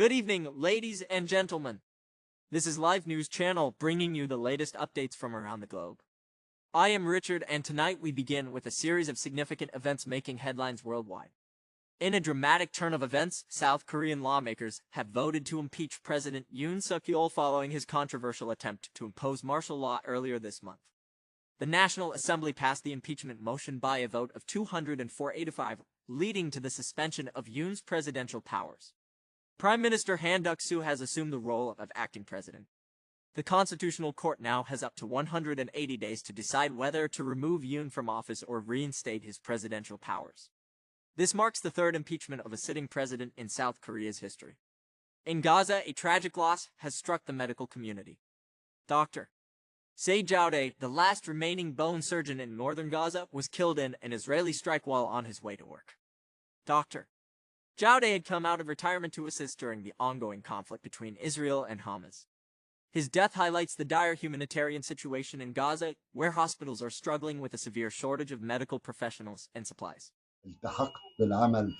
Good evening, ladies and gentlemen. This is Live News Channel bringing you the latest updates from around the globe. I am Richard, and tonight we begin with a series of significant events making headlines worldwide. In a dramatic turn of events, South Korean lawmakers have voted to impeach President Yoon Suk-yeol following his controversial attempt to impose martial law earlier this month. The National Assembly passed the impeachment motion by a vote of 204-85, leading to the suspension of Yoon's presidential powers. Prime Minister Han Duck-soo has assumed the role of acting president. The Constitutional Court now has up to 180 days to decide whether to remove Yoon from office or reinstate his presidential powers. This marks the third impeachment of a sitting president in South Korea's history. In Gaza, a tragic loss has struck the medical community. Dr. Say Jaude, the last remaining bone surgeon in northern Gaza, was killed in an Israeli strike while on his way to work. Dr. Jaude had come out of retirement to assist during the ongoing conflict between Israel and Hamas. His death highlights the dire humanitarian situation in Gaza, where hospitals are struggling with a severe shortage of medical professionals and supplies.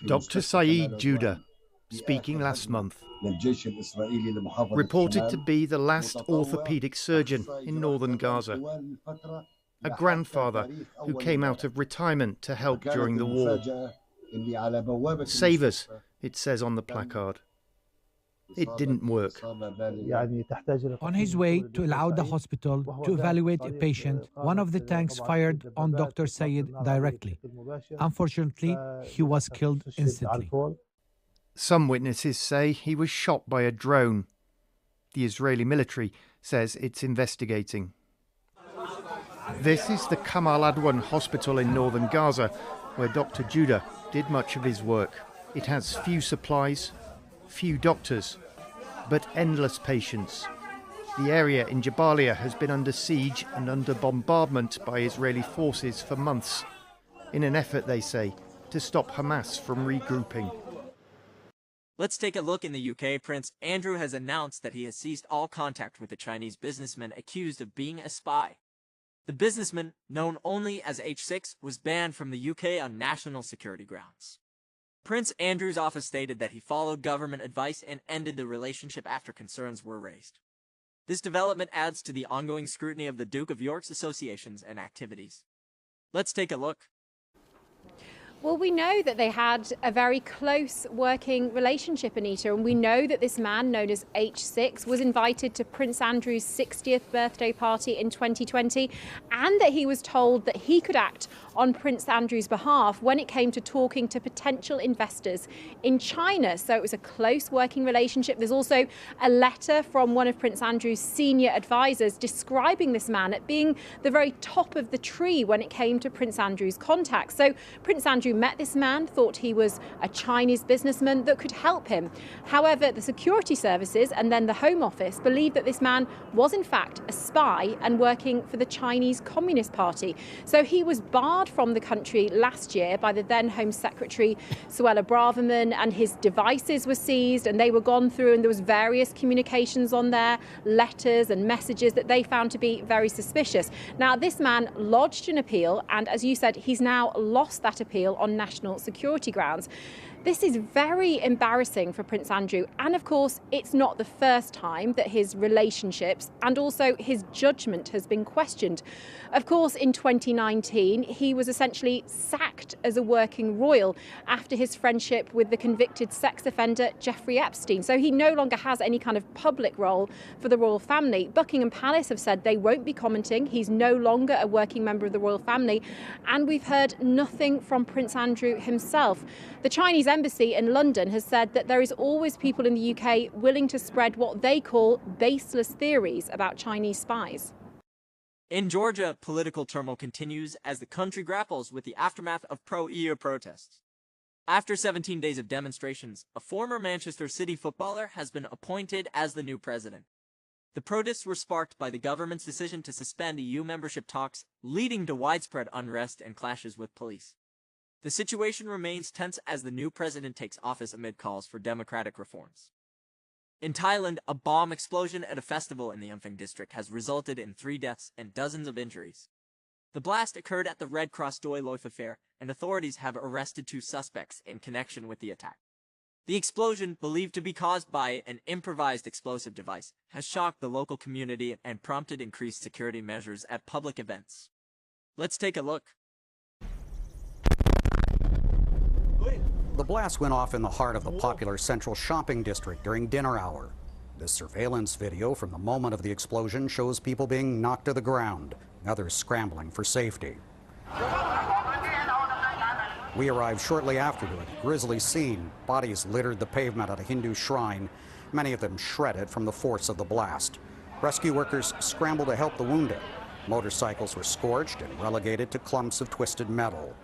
Dr. Saeed Judah, speaking last month, reported to be the last orthopedic surgeon in northern Gaza, a grandfather who came out of retirement to help during the war. Save us, it says on the placard. It didn't work. On his way to Al Auda hospital to evaluate a patient, one of the tanks fired on Dr. Sayed directly. Unfortunately, he was killed instantly. Some witnesses say he was shot by a drone. The Israeli military says it's investigating. This is the Kamal Adwan hospital in northern Gaza, where Dr. Judah did much of his work. It has few supplies, few doctors, but endless patients. The area in Jabalia has been under siege and under bombardment by Israeli forces for months, in an effort, they say, to stop Hamas from regrouping. Let's take a look in the UK. Prince Andrew has announced that he has ceased all contact with the Chinese businessman accused of being a spy. The businessman, known only as H6, was banned from the UK on national security grounds. Prince Andrew's office stated that he followed government advice and ended the relationship after concerns were raised. This development adds to the ongoing scrutiny of the Duke of York's associations and activities. Let's take a look. Well, we know that they had a very close working relationship, Anita, and we know that this man, known as H6, was invited to Prince Andrew's 60th birthday party in 2020, and that he was told that he could act on Prince Andrew's behalf when it came to talking to potential investors in China. So it was a close working relationship. There's also a letter from one of Prince Andrew's senior advisors describing this man at being the very top of the tree when it came to Prince Andrew's contacts. So Prince Andrew met this man, thought he was a Chinese businessman that could help him. However, the security services and then the Home Office believed that this man was in fact a spy and working for the Chinese Communist Party. So he was barred from the country last year by the then Home Secretary Suella Braverman, and his devices were seized and they were gone through, and there was various communications on there, letters and messages that they found to be very suspicious. Now, this man lodged an appeal, and as you said, he's now lost that appeal on national security grounds. This is very embarrassing for Prince Andrew, and of course it's not the first time that his relationships and also his judgment has been questioned. Of course, in 2019 he was essentially sacked as a working royal after his friendship with the convicted sex offender Jeffrey Epstein, so he no longer has any kind of public role for the royal family. Buckingham Palace have said they won't be commenting. He's no longer a working member of the royal family, and we've heard nothing from Prince Andrew himself. The Chinese embassy in London has said that there is always people in the UK willing to spread what they call baseless theories about Chinese spies. In Georgia, political turmoil continues as the country grapples with the aftermath of pro-EU protests. After 17 days of demonstrations, a former Manchester City footballer has been appointed as the new president. The protests were sparked by the government's decision to suspend EU membership talks, leading to widespread unrest and clashes with police. The situation remains tense as the new president takes office amid calls for democratic reforms. In Thailand, a bomb explosion at a festival in the Umphing district has resulted in 3 deaths and dozens of injuries. The blast occurred at the Red Cross Doi Loif affair, and authorities have arrested 2 suspects in connection with the attack. The explosion, believed to be caused by an improvised explosive device, has shocked the local community and prompted increased security measures at public events. Let's take a look. The blast went off in the heart of the popular central shopping district during dinner hour. This surveillance video from the moment of the explosion shows people being knocked to the ground, others scrambling for safety. We arrived shortly after to a grisly scene. Bodies littered the pavement at a Hindu shrine, many of them shredded from the force of the blast. Rescue workers scrambled to help the wounded. Motorcycles were scorched and relegated to clumps of twisted metal.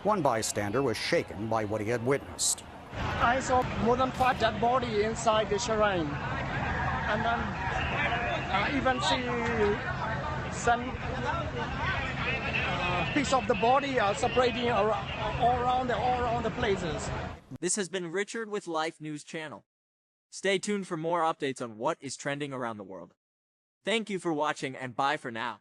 One bystander was shaken by what he had witnessed. I saw more than 5 dead bodies inside the shrine. And then I even see some piece of the body separating all around the places. This has been Richard with Life News Channel. Stay tuned for more updates on what is trending around the world. Thank you for watching and bye for now.